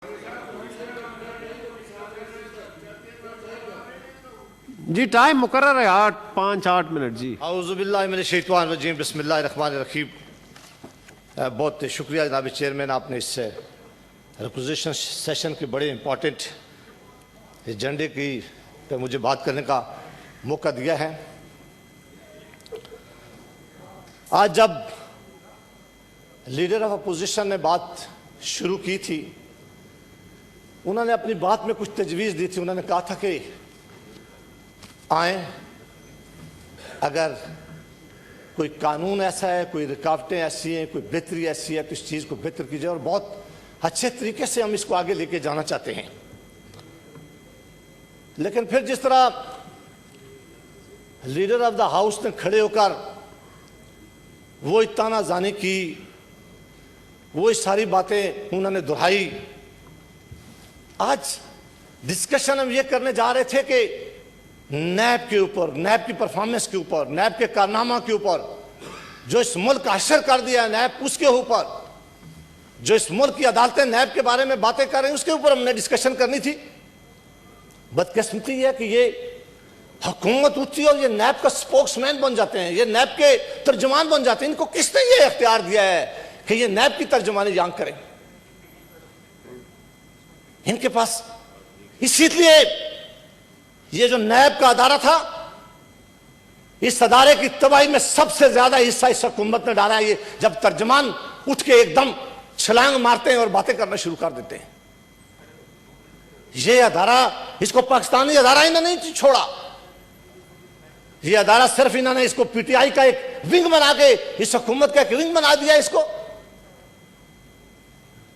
जी time मुकर्रर है 5-8 minute जी। औज़ुबिल्लाहिमिनश्शैतानिर्रजीम बिस्मिल्लाहिर्रहमानिर्रहीम। बहुत शुक्रिया जनाब चेयरमैन, आपने इस रिपोजिशन सेशन के बड़े इम्पोर्टेंट एजेंडे की पे मुझे बात करने का मौका दिया है। आज जब लीडर ऑफ अपोजिशन ने बात शुरू की थी, उन्होंने अपनी बात में कुछ तजवीज़ दी थी। उन्होंने कहा था कि आए, अगर कोई कानून ऐसा है, कोई रुकावटें ऐसी हैं, कोई बेहतरी ऐसी है तो इस चीज़ को बेहतर कीजिए और बहुत अच्छे तरीके से हम इसको आगे लेके जाना चाहते हैं। लेकिन फिर जिस तरह लीडर ऑफ द हाउस ने खड़े होकर वो तानाज़ानी की, वो सारी बातें उन्होंने दोहराई। आज डिस्कशन हम ये करने जा रहे थे कि नैब के ऊपर, नैब की परफॉर्मेंस के ऊपर, नैब के कारनामा के ऊपर, जो इस मुल्क का असर कर दिया है नैब, उसके ऊपर, जो इस मुल्क की अदालतें नैब के बारे में बातें कर रही हैं, उसके ऊपर हमने डिस्कशन करनी थी। बदकिस्मती है कि ये हुकूमत उठती है और ये नैब का स्पोक्समैन बन जाते हैं, ये नैब के तर्जुमान बन जाते हैं। इनको किसने ये इख्तियार दिया है कि ये नैब की तर्जुमानी जान करें? इनके पास इसीलिए ये जो नैब का अदारा था, इस अदारे की तबाही में सबसे ज्यादा हिस्सा इस हुकूमत ने डाला है। ये जब तर्जमान उठ के एकदम छलांग मारते हैं और बातें करना शुरू कर देते हैं। ये अदारा, इसको पाकिस्तानी अदारा इन्होंने नहीं छोड़ा। ये अदारा सिर्फ इन्होंने इसको पीटीआई का एक विंग बना के, इस हुकूमत का एक विंग बना दिया इसको,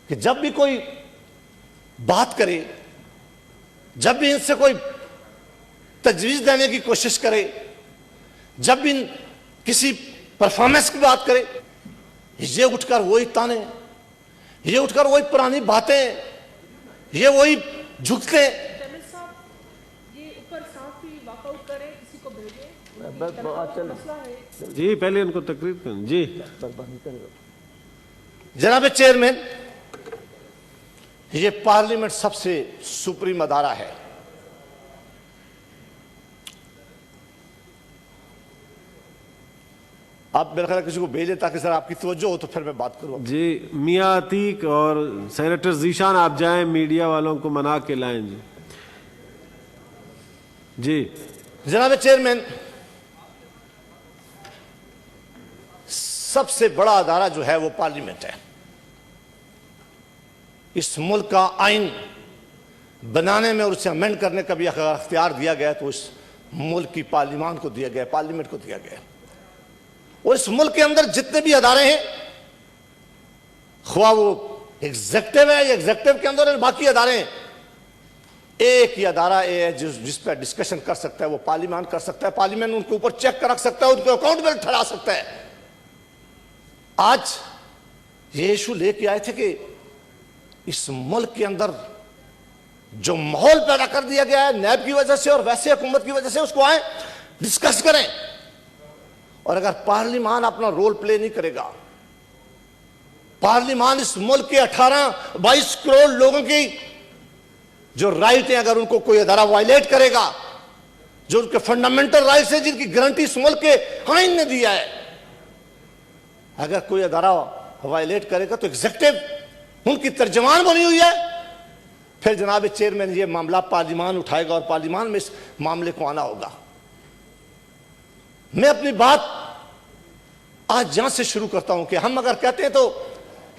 कि जब भी कोई बात करे, जब भी इनसे कोई तजवीज़ देने की कोशिश करे, जब भी किसी परफॉर्मेंस की बात करे, ये उठकर वही ताने, ये उठकर वही पुरानी बातें, ये वही झुकते। जी पहले उनको तकरीर करें जी। जनाब चेयरमैन, ये पार्लियामेंट सबसे सुप्रीम अदारा है। आप मेरे ख्याल किसी को भेजें ताकि सर आपकी तवज्जो हो तो फिर मैं बात करूँ जी। मियां अतीक और सेनेटर जीशान आप जाएं, मीडिया वालों को मना के लाएं जी। जी जनाब चेयरमैन, सबसे बड़ा अदारा जो है वो पार्लियामेंट है। इस मुल्क का आइन बनाने में और उसे अमेंड करने का भी अख्तियार दिया गया तो इस मुल्क की पार्लियामान को दिया गया, पार्लियामेंट को दिया गया। और इस मुल्क के अंदर जितने भी अदारे हैं, ख्वाह वो एग्जेक्टिव है, एग्जेक्टिव के अंदर बाकी अदारे हैं, एक ही अदारा है जिस पर डिस्कशन कर सकता है, वो पार्लियामान कर सकता है। पार्लियामेंट उनके ऊपर चेक कर रख सकता है, उनको अकाउंटेबल ठहरा सकता है। आज ये इशू लेके आए थे कि इस मुल्क के अंदर जो माहौल पैदा कर दिया गया है नैब की वजह से और वैसे हुकूमत की वजह से, उसको आए डिस्कस करें। और अगर पार्लियामान अपना रोल प्ले नहीं करेगा, पार्लियामान इस मुल्क के 18-22 करोड़ लोगों की जो राइट है, अगर उनको कोई अदारा वायलेट करेगा, जो उनके फंडामेंटल राइट्स है जिनकी गारंटी इस मुल्क के आइन ने दिया है, अगर कोई अदारा वायलेट करेगा तो एग्जेक्टिव उनकी तर्जमान बनी हुई है। फिर जनाब चेयरमैन, ये मामला पार्लियामान उठाएगा और पार्लियामान में इस मामले को आना होगा। मैं अपनी बात आज यहां से शुरू करता हूं कि हम अगर कहते हैं तो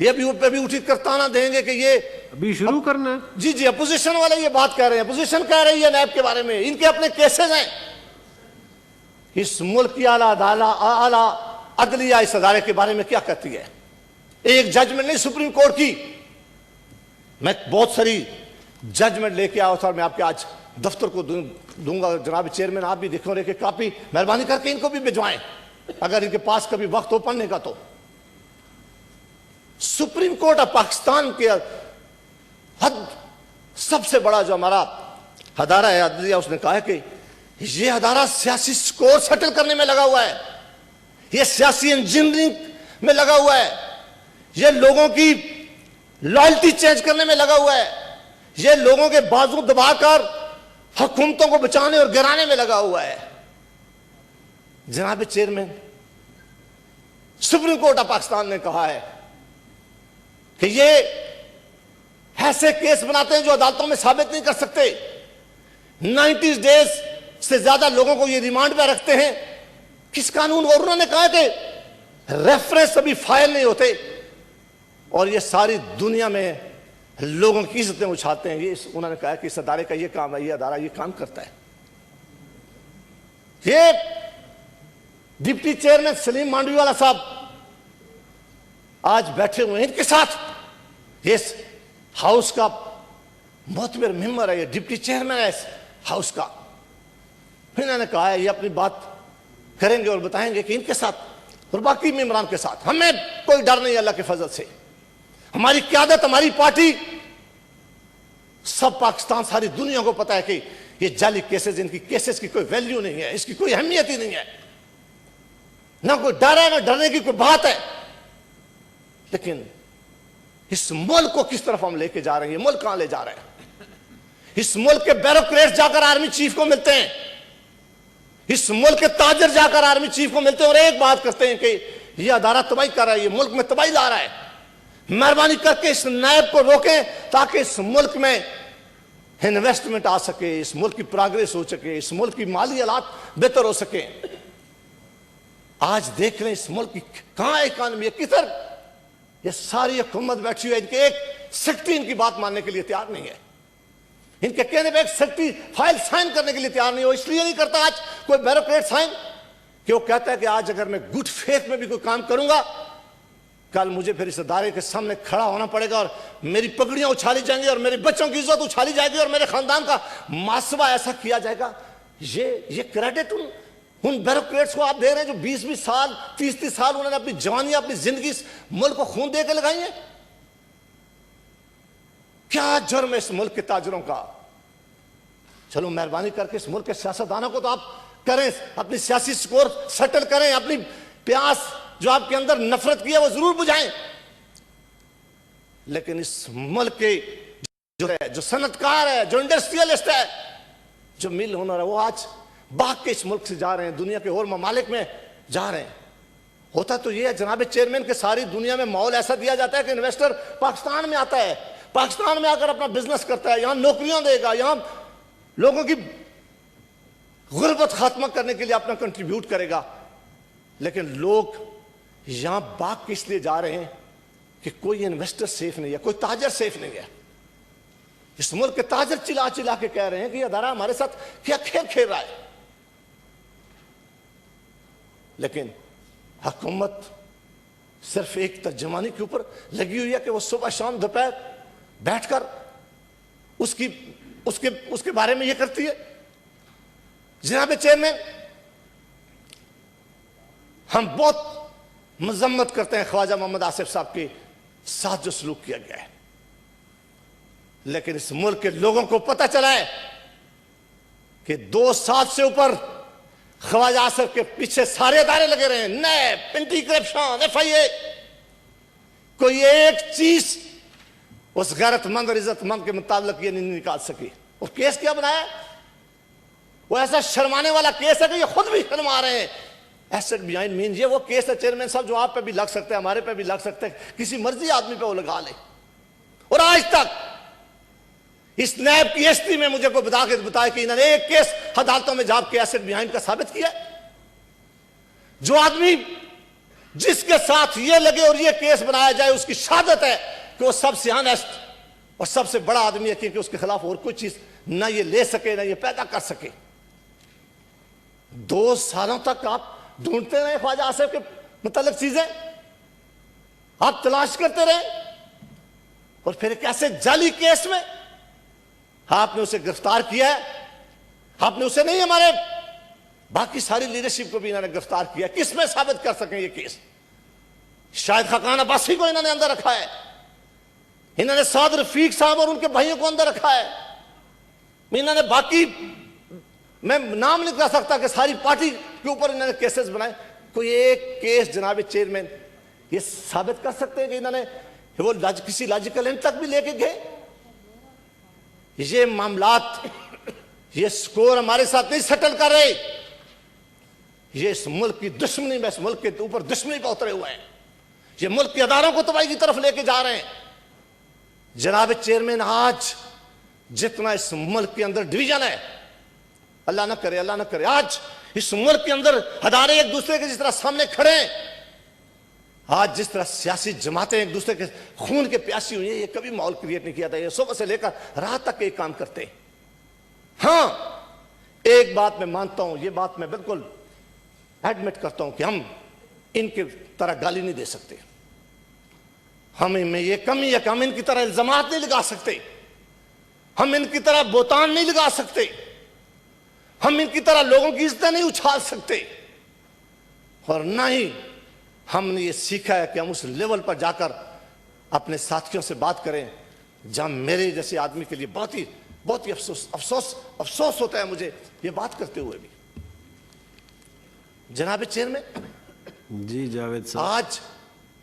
ये भी उठी करता ना देंगे कि ये अभी शुरू करना है। जी जी, अपोजिशन वाले ये बात कह रहे हैं, अपोजिशन कह रही है नैब के बारे में, इनके अपने केसेस हैं। इस मुल्क की आला अदलिया इस अदारे के बारे में क्या कहती है? एक जजमेंट नहीं सुप्रीम कोर्ट की, मैं बहुत सारी जजमेंट लेके आया था और मैं आपके आज दफ्तर को दूंगा। जनाब चेयरमैन, आप भी देखो रहे कापी मेहरबानी करके इनको भी भिजवाएं अगर इनके पास कभी वक्त हो पढ़ने का। तो सुप्रीम कोर्ट ऑफ पाकिस्तान के हद सबसे बड़ा जो हमारा अदारा है अदलिया, उसने कहा है कि यह अदारा सियासी स्कोर सेटल करने में लगा हुआ है, यह सियासी इंजीनियरिंग में लगा हुआ है, यह लोगों की लॉयल्टी चेंज करने में लगा हुआ है, ये लोगों के बाजू दबाकर हुकूमतों को बचाने और गिराने में लगा हुआ है। जनाब chairman, supreme court of Pakistan ने कहा है कि ये ऐसे केस बनाते हैं जो अदालतों में साबित नहीं कर सकते। 90 डेज से ज्यादा लोगों को ये रिमांड पे रखते हैं। किस कानून? और उन्होंने कहा कि रेफरेंस अभी फाइल नहीं होते और ये सारी दुनिया में लोगों की इज्जतें उछालते हैं। ये उन्होंने कहा कि इस अदारे का ये काम है, ये अदारा ये काम करता है। ये डिप्टी चेयरमैन सलीम मांडवीवाला साहब आज बैठे हुए हैं, इनके साथ ये हाउस का मोहतबर मेंबर है, ये डिप्टी चेयरमैन है इस हाउस का। इन्होंने कहा है ये अपनी बात करेंगे और बताएंगे कि इनके साथ और बाकी मेंबरान के साथ हमें कोई डर नहीं, अल्लाह के फजल से हमारी क़यादत, हमारी पार्टी, सब पाकिस्तान, सारी दुनिया को पता है कि ये जाली केसेस, इनकी केसेस की कोई वैल्यू नहीं है, इसकी कोई अहमियत ही नहीं है, ना कोई डर है, ना डरने की कोई बात है। लेकिन इस मुल्क को किस तरफ हम लेके जा रहे हैं? ये मुल्क कहां ले जा रहे हैं? इस मुल्क के ब्यूरोक्रेट्स जाकर आर्मी चीफ को मिलते हैं, इस मुल्क के ताजर जाकर आर्मी चीफ को मिलते हैं और एक बात करते हैं कि ये अदारा तबाही कर रहा है, ये मुल्क में तबाही ला रहा है, मेहरबानी करके इस नायब को रोकें ताकि इस मुल्क में इन्वेस्टमेंट आ सके, इस मुल्क की प्रोग्रेस हो सके, इस मुल्क की माली हालात बेहतर हो सके। आज देख रहे हैं इस मुल्क की कहां इकॉनमी है, किधर ये सारी हुकूमत बैठी हुई है, इनके एक सेक्रेटरी इनकी बात मानने के लिए तैयार नहीं है, इनके कहने पे एक सेक्रेटरी फाइल साइन करने के लिए तैयार नहीं हो। इसलिए नहीं करता आज कोई ब्यूरोक्रेट साइन कि वो कहता है कि आज अगर मैं गुड फेथ में भी कोई काम करूंगा, कल मुझे फिर इस अदारे के सामने खड़ा होना पड़ेगा और मेरी पगड़ियां उछाली जाएंगी और मेरे बच्चों की इज्जत उछाली जाएगी और मेरे खानदान का मासवा ऐसा किया जाएगा। ये क्रेडिट उन ब्यूरोक्रेट्स को आप दे रहे हैं जो 20-20 साल, 30-30 साल उन्होंने अपनी जवानी, अपनी जिंदगी इस मुल्क को खून दे के लगाई है। क्या जुर्म है इस मुल्क के ताजरों का? चलो मेहरबानी करके इस मुल्क के सियासतदानों को तो आप करें, अपनी सियासी स्कोर सेटल करें, अपनी प्यास जो आपके अंदर नफरत की है वो जरूर बुझाएं। लेकिन इस मुल्क के जो सनतकार है, जो इंडस्ट्रियलिस्ट है, जो मिल ओनर है, वो आज भाग के इस मुल्क से जा रहे हैं, दुनिया के और ममालिक में जा रहे हैं। होता तो ये है जनाब चेयरमैन के सारी दुनिया में माहौल ऐसा दिया जाता है कि इन्वेस्टर पाकिस्तान में आता है, पाकिस्तान में आकर अपना बिजनेस करता है, यहां नौकरियां देगा, यहां लोगों की गुर्बत खात्मा करने के लिए अपना कंट्रीब्यूट करेगा। लेकिन लोग यहां भाग के इसलिए जा रहे हैं कि कोई इन्वेस्टर सेफ नहीं है, कोई ताजर सेफ नहीं है। इस मुल्क के ताजर चिल्ला चिल्ला के कह रहे हैं कि यह अदारा हमारे साथ क्या खेल खेल रहा है। लेकिन हुकूमत सिर्फ एक तर्जमानी के ऊपर लगी हुई है कि वो सुबह शाम दोपहर बैठकर उसके बारे में ये करती है। जनाब चेयरमैन, हम बहुत मजम्मत करते हैं ख्वाजा मोहम्मद आसिफ साहब के साथ जो सलूक किया गया है, लेकिन इस मुल्क के लोगों को पता चला है कि 2 साल से ऊपर ख्वाजा आसिफ के पीछे सारे अदारे लगे रहे हैं, नैब, एंटी करप्शन, FIA, कोई एक चीज उस गैरतमंद और इज्जतमंद के मुताबिक ये नहीं निकाल सकी। और केस क्या बनाया? वो ऐसा शर्माने वाला केस है कि ये खुद भी शर्मा रहे हैं। एसेट बिहाइंड मीन, ये वो केस है चेयरमैन साहब जो आप पे भी लग सकते हैं, हमारे पे भी लग सकते हैं, किसी मर्जी आदमी पे वो लगा ले। और आज तक इस नैब की हिस्ट्री में मुझे कोई बताया कि इन्होंने एक केस अदालतों में जाब के एसेट बिहाइंड का साबित किया। जो आदमी जिसके साथ ये लगे और ये केस बनाया जाए, उसकी शहादत है कि वो सबसे ऑनेस्ट और सबसे बड़ा आदमी है, क्योंकि उसके खिलाफ और कोई चीज ना ये ले सके ना ये पैदा कर सके। 2 सालों तक आप ढूंढते रहे ख्वाजा आसिफ के मुतालिक चीजें, आप तलाश करते रहे, और फिर एक ऐसे जाली केस में आपने उसे गिरफ्तार किया है। आपने उसे नहीं, हमारे बाकी सारी लीडरशिप को भी इन्होंने गिरफ्तार किया। किस में साबित कर सकें ये केस? शायद खाकान अब्बासी को इन्होंने अंदर रखा है, इन्होंने साद रफीक साहब और उनके भाइयों को अंदर रखा है, इन्होंने बाकी मैं नाम नहीं कर सकता कि सारी पार्टी के ऊपर इन्होंने केसेस बनाए। कोई एक केस जनाब चेयरमैन ये साबित कर सकते हैं कि इन्होंने वो किसी लॉजिकल एंड तक भी लेके गए। ये मामलात, ये स्कोर हमारे साथ नहीं सेटल कर रहे, ये इस मुल्क की दुश्मनी में, इस मुल्क के ऊपर दुश्मनी पर उतरे हुए हैं, ये मुल्क के अदारों को तबाही की तरफ लेके जा रहे हैं। जनाब चेयरमैन, आज जितना इस मुल्क के अंदर डिवीजन है, अल्लाह ना करे, अल्लाह ना करे, आज इस मुल्क के अंदर अदारे एक दूसरे के जिस तरह सामने खड़े हैं, आज जिस तरह सियासी जमातें एक दूसरे के खून के प्यासी हुई है, ये कभी माहौल क्रिएट नहीं किया था। ये सुबह से लेकर रात तक एक काम करते हैं। हाँ, एक बात मैं मानता हूं, ये बात मैं बिल्कुल एडमिट करता हूं कि हम इनके तरह गाली नहीं दे सकते, हमें में ये कमी है कि हम इनकी तरह इल्जामात नहीं लगा सकते, हम इनकी तरह बोतान नहीं लगा सकते, हम इनकी तरह लोगों की इज्जत नहीं उछाल सकते, और ना ही हमने ये सीखा है कि हम उस लेवल पर जाकर अपने साथियों से बात करें जहां मेरे जैसे आदमी के लिए बहुत ही अफसोस होता है मुझे ये बात करते हुए भी। जनाब चेयरमैन जी जावेद साहब, आज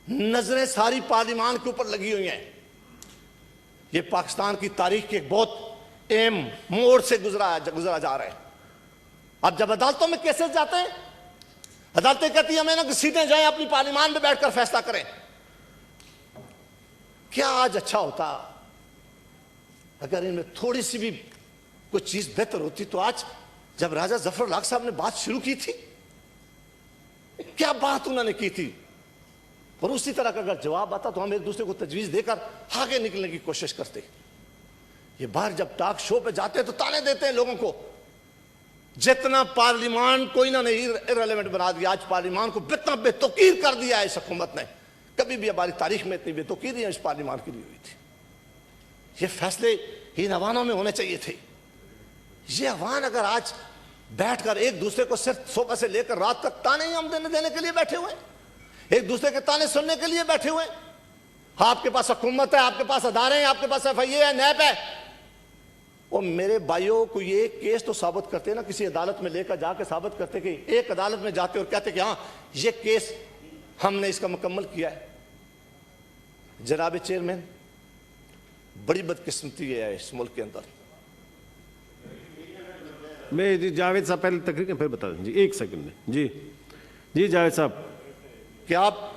नजरें सारी पार्लियामान के ऊपर लगी हुई हैं। ये पाकिस्तान की तारीख के एक बहुत अहम मोड़ से गुजरा जा रहा है। अब जब अदालतों में केसेस जाते हैं, अदालतें कहती है मैंने सीटें जाएं, अपनी पार्लियामान में बैठकर फैसला करें। क्या आज अच्छा होता अगर इनमें थोड़ी सी भी कोई चीज बेहतर होती? तो आज जब राजा जफर लाख साहब ने बात शुरू की थी, क्या बात उन्होंने की थी, और उसी तरह का अगर जवाब आता तो हम एक दूसरे को तजवीज देकर आगे निकलने की कोशिश करते। ये बाहर जब टॉक शो पे जाते हैं तो ताने देते हैं लोगों को, जितना पार्लियामान को इन्होंने इररिलेवेंट बना दिया, आज पार्लियामान को इतना बेतौकीर कर दिया है इस हुकूमत ने, कभी भी हमारी तारीख में इतनी बेतौकीरी इस पार्लियामान की नहीं हुई थी। ये फैसले इन अवानों में होने चाहिए थे। ये अवान अगर आज बैठकर एक दूसरे को सिर्फ सुबह से लेकर रात तक ताने ही हम देने के लिए बैठे हुए, एक दूसरे के ताने सुनने के लिए बैठे हुए, आपके पास हुकूमत है, आपके पास अदारे हैं, आपके पास FIA है, नैब है, और मेरे भाइयों को ये केस तो साबित करते ना, किसी अदालत में लेकर जाके साबित करते कि एक अदालत में जाते और कहते कि हाँ ये केस हमने इसका मुकम्मल किया है। जनाब चेयरमैन, बड़ी बदकिस्मती है इस मुल्क के अंदर। मैं जी जावेद साहब पहले तकरीर फिर बता दें जी, एक सेकंड में। जी जी जावेद साहब, क्या आप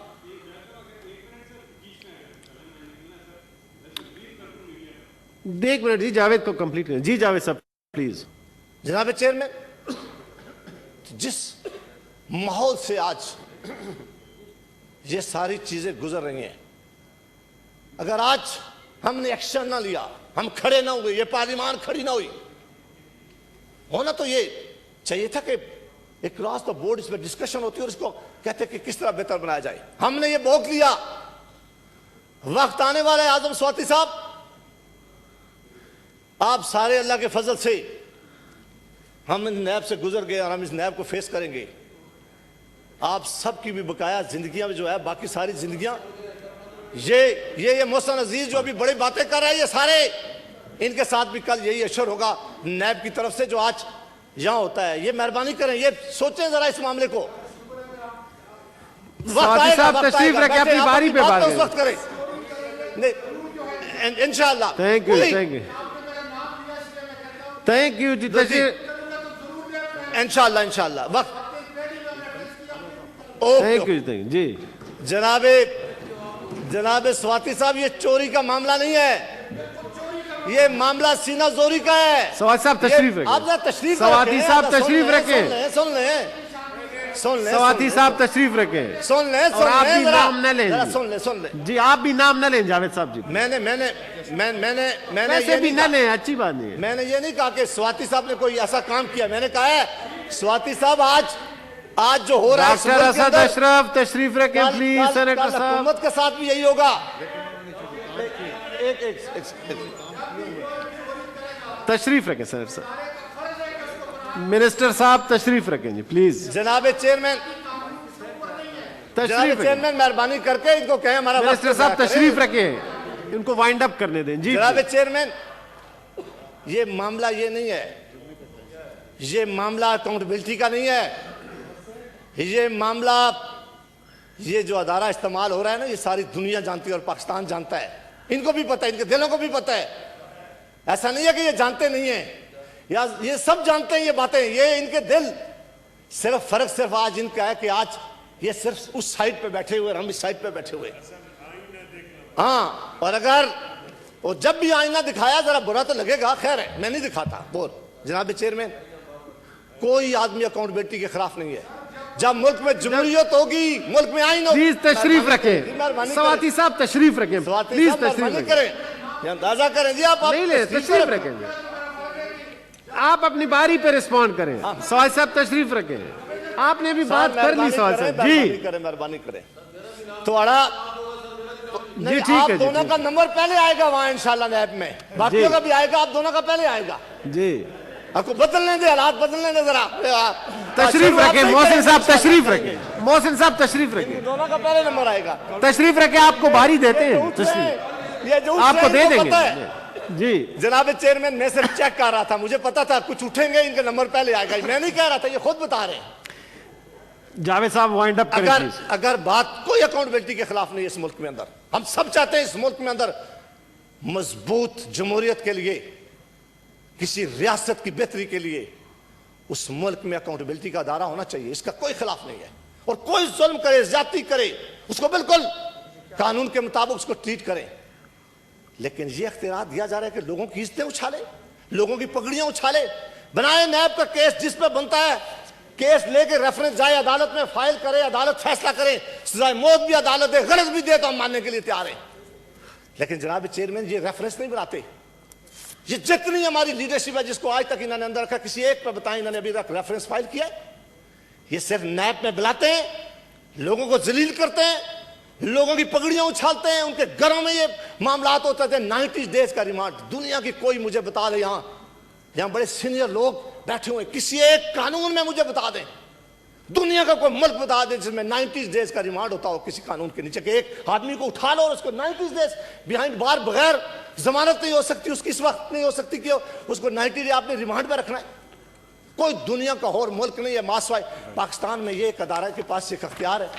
एक मिनट जी, जावेद को कंप्लीट करें। जी जावेद साहब प्लीज। जनाब चेयरमैन, जिस माहौल से आज ये सारी चीजें गुजर रही हैं, अगर आज हमने एक्शन ना लिया, हम खड़े ना हुए, ये पार्लियामान खड़ी ना हुई, होना तो ये चाहिए था कि एक क्रॉस द बोर्ड इसमें डिस्कशन होती और इसको कहते कि किस तरह बेहतर बनाया जाए। हमने ये भोग लिया। वक्त आने वाला है आजम स्वाति साहब, आप सारे अल्लाह के फजल से हम इन नैब से गुजर गए और हम इस नैब को फेस करेंगे। आप सबकी भी बकाया जिंदगियां जो है, बाकी सारी जिंदगियां, ये मोहसिन अजीज जो अभी बड़ी बातें कर रहे हैं, ये सारे इनके साथ भी कल यही अशर होगा नैब की तरफ से जो आज यहां होता है। ये मेहरबानी करें, ये सोचें जरा इस मामले को। साहब तशरीफ रखें, अपनी बारी पे बात उस वक्त करें इंशाअल्लाह। थैंक यू थैंक यू जी, इंशाअल्लाह वक्त। थैंक यू जी। जनाबे स्वाति साहब, ये चोरी का मामला नहीं है, ये मामला सीना जोरी का है। स्वाति साहब तशरीफ रखें, आप तशरीफ, स्वाति साहब तशरीफ रखें, सुन ले स्वाति साहब तशरीफ रखें, सुन ले, और आप भी नाम न लें, सुन ले जी, आप भी नाम न लें जावेद साहब जी। मैंने वैसे भी न लें, अच्छी बात नहीं है। मैंने ये नहीं कहा कि स्वाति साहब ने कोई ऐसा काम किया, मैंने कहा है स्वाति साहब आज जो हो रहा है, डॉक्टर असद अशरफ तशरीफ रखें प्लीज। सेनेटर साहब, हुकूमत के साथ भी यही होगा। तशरीफ रखें सेनेटर साहब, मिनिस्टर साहब तशरीफ रखें जी प्लीज। जनाब चेयरमैन, मेहरबानी करके इनको कहें हमारा मिनिस्टर साहब तशरीफ रखें, इनको वाइंड अप करने दें जी। जनाब चेयरमैन, ये मामला ये नहीं है, ये मामला अकाउंटेबिलिटी का नहीं है, ये मामला ये जो अदारा इस्तेमाल हो रहा है ना, ये सारी दुनिया जानती है और पाकिस्तान जानता है, इनको भी पता है, इनके दिलों को भी पता है। ऐसा नहीं है कि ये जानते नहीं है, या ये सब जानते हैं ये बातें, ये इनके दिल। सिर्फ फर्क सिर्फ आज इनका है कि आज ये सिर्फ उस साइड पे बैठे हुए और हम इस साइड पे बैठे हुए। हाँ, और अगर वो जब भी आईना दिखाया जरा बुरा तो लगेगा, खैर है, मैं नहीं दिखाता। बोल जनाब चेयरमैन, कोई आदमी अकाउंटेबिलिटी के खिलाफ नहीं है। जब मुल्क में जमहूरियत होगी, मुल्क में आईन होगी, प्लीज तशरीफ रखें, सवाती साहब तशरीफ रखें, प्लीज तशरीफ करें, अंदाजा करें जी आप नहीं ले तशरीफ रखेंगे, आप अपनी बारी पे रिस्पॉन्ड करें। सवाती साहब तशरीफ रखें, आपने भी बात कर ली। सवाती साहब जी करें, मेहरबानी करें। थोड़ा जी ठीक है, दोनों का नंबर पहले आएगा वहां इंशाल्लाह नैब में, बाकियों का भी आएगा, आप दोनों का पहले आएगा जी। आपको बदलने दे, हालात बदलने दे जरा। तशरीफ रखें मोहसिन साहब, तशरीफ रखें मोहसिन साहब, तशरीफ रखें, दोनों का पहले नंबर आएगा। तशरीफ रखें, आपको बारी देते हैं, तशरीफ ये जो आपको दे देंगे जी। जनाब चेयरमैन, मैं सिर्फ चेक कर रहा था, मुझे पता था कुछ उठेंगे, इनका नंबर पहले आएगा, मैं नहीं कह रहा था, ये खुद बता रहे हैं। जावेद साहब वाइंड अप करें। अगर बात कोई अकाउंटेबिलिटी के खिलाफ नहीं है इस मुल्क में अंदर, हम सब चाहते हैं इस मुल्क में अंदर मजबूत जमहूरियत के लिए, किसी रियासत की बेहतरी के लिए उस मुल्क में अकाउंटेबिलिटी का अदारा होना चाहिए, इसका कोई खिलाफ नहीं है। और कोई जुल्म करे, ज्यादती करे, उसको बिल्कुल कानून के मुताबिक उसको ट्रीट करें। लेकिन यह अख्तियार दिया जा रहा है कि लोगों की इज्जतें उछाले, लोगों की पगड़ियां उछाले, बनाए नैब का केस जिस पे बनता है, केस लेके रेफरेंस जाए अदालत में, फाइल करे, अदालत फैसला करे, सजाए मौत भी अदालत दे, गलत भी दे तो हम मानने के लिए तैयार हैं। लेकिन जनाब चेयरमैन, ये रेफरेंस नहीं बनाते। ये जितनी हमारी लीडरशिप है जिसको आज तक इन्होंने अंदर रखा, किसी एक पर बताएं इन्होंने अभी तक रेफरेंस फाइल किया है? ये सिर्फ नैब में बुलाते हैं, लोगों को जलील करते हैं, लोगों की पगड़ियां उछालते हैं, उनके घरों में ये मामलात होते थे। 90 डेज का रिमांड, दुनिया की कोई मुझे बता दे, यहां बड़े सीनियर लोग बैठे हुए, किसी एक कानून में मुझे बता दें, दुनिया का कोई मुल्क बता दें जिसमें 90 डेज का रिमांड होता हो किसी कानून के नीचे, कि एक आदमी को उठा लो और उसको 90 डेज बिहाइंड बार बगैर जमानत नहीं हो सकती, उसकी इस वक्त नहीं हो सकती कि उसको 90 डे आपने रिमांड में रखना है। कोई दुनिया का और मुल्क नहीं है मासवाई पाकिस्तान में ये एक अदारा के पास एक अख्तियार है,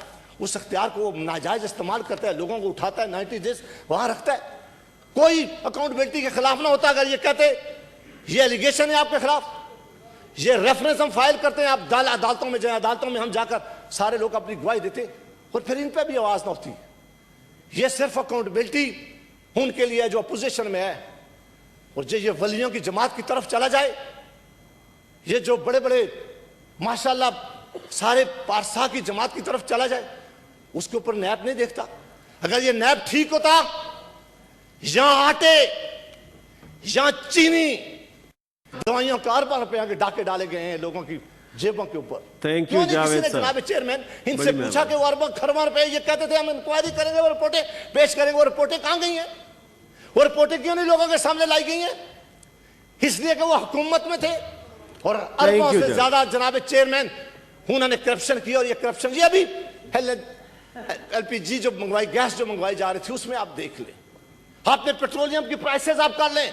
उस अख्तियार को वो नाजायज इस्तेमाल करता है, लोगों को उठाता है, 90 डेज वहां रखता है। कोई अकाउंटेबिलिटी के खिलाफ ना होता अगर ये कहते ये एलिगेशन है आपके खिलाफ, ये रेफरेंस हम फाइल करते हैं, आप अदालतों में जाए, अदालतों में हम जाकर सारे लोग अपनी गवाही देते और फिर इन पर भी आवाज ना होती। ये सिर्फ अकाउंटेबिलिटी उनके लिए जो अपोजिशन में है, और जो ये वलियों की जमात की तरफ चला जाए, ये जो बड़े बड़े माशाल्लाह सारे पारसा की जमात की तरफ चला जाए, उसके ऊपर नैब नहीं देखता। अगर ये नैब ठीक होता, यहां आटे, यहां चीनी, दवाइयों का अरबों रुपए के डाके डाले गए हैं लोगों की जेबों के ऊपर। थैंक यू जावेद साहब। जनाब चेयरमैन, इनसे पूछा कि वो अरबों खरबों रुपए, ये कहते थे हम इंक्वायरी करेंगे, वो रिपोर्टें पेश करेंगे, वो रिपोर्टें कहां गई हैं? वो रिपोर्टें क्यों नहीं लोगों के सामने लाई गई हैं? इसलिए कि वो हुकूमत में थे और अरबों से ज्यादा जनाब चेयरमैन उन्होंने करप्शन किया। और ये करप्शन, ये अभी LPG जो मंगवाई, गैस जो मंगवाई जा रही थी, उसमें आप देख लें, आपने पेट्रोलियम की प्राइसेस आप कर लें।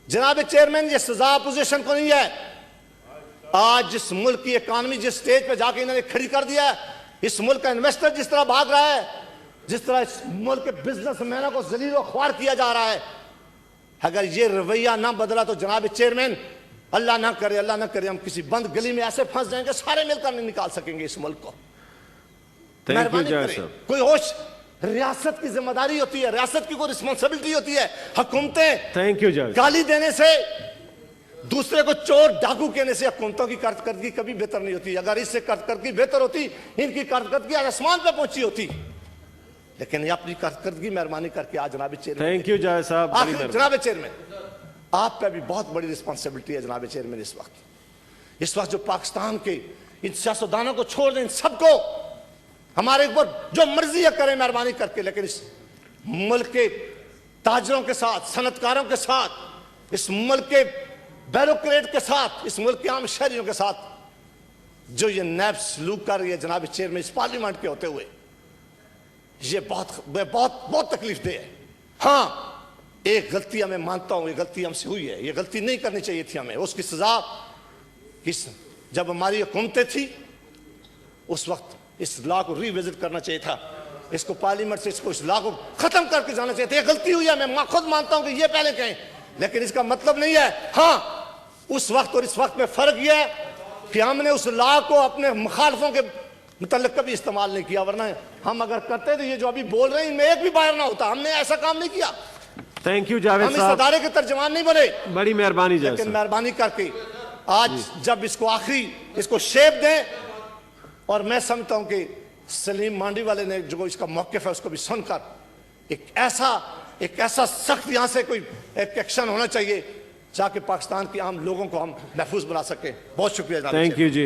जनाब चेयरमैन, ये सजा अपोजिशन को नहीं है। आज जिस मुल्क की इकॉनमी जिस स्टेज पे जाके इन्होंने खड़ी कर दिया है, इस मुल्क का इन्वेस्टर जिस तरह भाग रहा है, जिस तरह इस मुल्क के बिजनेसमैनों को जलील और ख्वार किया जा रहा है, अगर ये रवैया ना बदला तो जनाब चेयरमैन, अल्लाह ना करे, अल्लाह ना करे, हम किसी बंद गली में ऐसे फंस जाएंगे, सारे मिलकर नहीं निकाल सकेंगे इस मुल्क को। मेहरबानी करें, कोई होश, रियासत की जिम्मेदारी होती है, रियासत की कोई रिस्पॉन्सिबिलिटी होती है। हुकूमतें थैंक यू जावेद, गाली देने से, दूसरे को चोर डाकू कहने से हुकूमतों की कारकर्दगी कभी बेहतर नहीं होती। अगर इससे कारकर्दगी बेहतर होती, इनकी कारकर्दगी आज आसमान पे पहुंची होती। लेकिन ये अपनी कारकर्दगी मेहरबानी करके आज जनाब चेयरमैन, थैंक यू जावेद साहब। जनाब चेयरमैन, आप पे भी बहुत बड़ी रिस्पॉन्सिबिलिटी है जनाब चेयरमैन। इस वक्त जो पाकिस्तान के इन सियासतदानों को छोड़ दें, सबको हमारे ऊपर जो मर्जी है करें मेहरबानी करके, लेकिन इस मुल्क के ताजरों के साथ, सनतकारों के साथ, इस मुल्क के ब्यूरोक्रेट के साथ, इस मुल्क के आम शहरियों के साथ जो ये नैब सलूक कर रही है जनाब चेयरमैन, इस पार्लियामेंट के होते हुए, ये बहुत बहुत बहुत तकलीफ दे है। हाँ, एक गलती हमें मानता हूं, ये गलती हमसे हुई है, ये गलती नहीं करनी चाहिए थी हमें। उसकी सजा जब हमारी हुकूमतें थी उस वक्त इस लॉ को रिविजिट करना चाहिए था, इसको पार्लियामेंट से इस लॉ को खत्म करके जाना चाहिए था। ये गलती हुई है, मैं खुद मानता हूं कि ये पहले कहें, लेकिन इसका मतलब नहीं है। हाँ, उस वक्त और इस वक्त में फर्क यह है कि हमने उस लॉ को अपने मुखालफों के मतलब कभी इस्तेमाल नहीं किया, वरना हम अगर करते तो ये जो अभी बोल रहे हैं इनमें एक भी बाहर ना होता। हमने ऐसा काम नहीं किया। थैंक यू जावेद हम इस साहब, अदारे के तर्जमान नहीं बने। बड़ी मेहरबानी लेकिन जैसा। मेहरबानी करके आज जब इसको आखिरी इसको शेप दें, और मैं समझता हूं कि सलीम मांडी वाले ने जो इसका मौक़िफ़ है उसको भी सुनकर एक ऐसा सख्त यहां से कोई एक एक्शन होना चाहिए ताकि पाकिस्तान के आम लोगों को हम महफूज बना सकें। बहुत शुक्रिया। Thank you ji.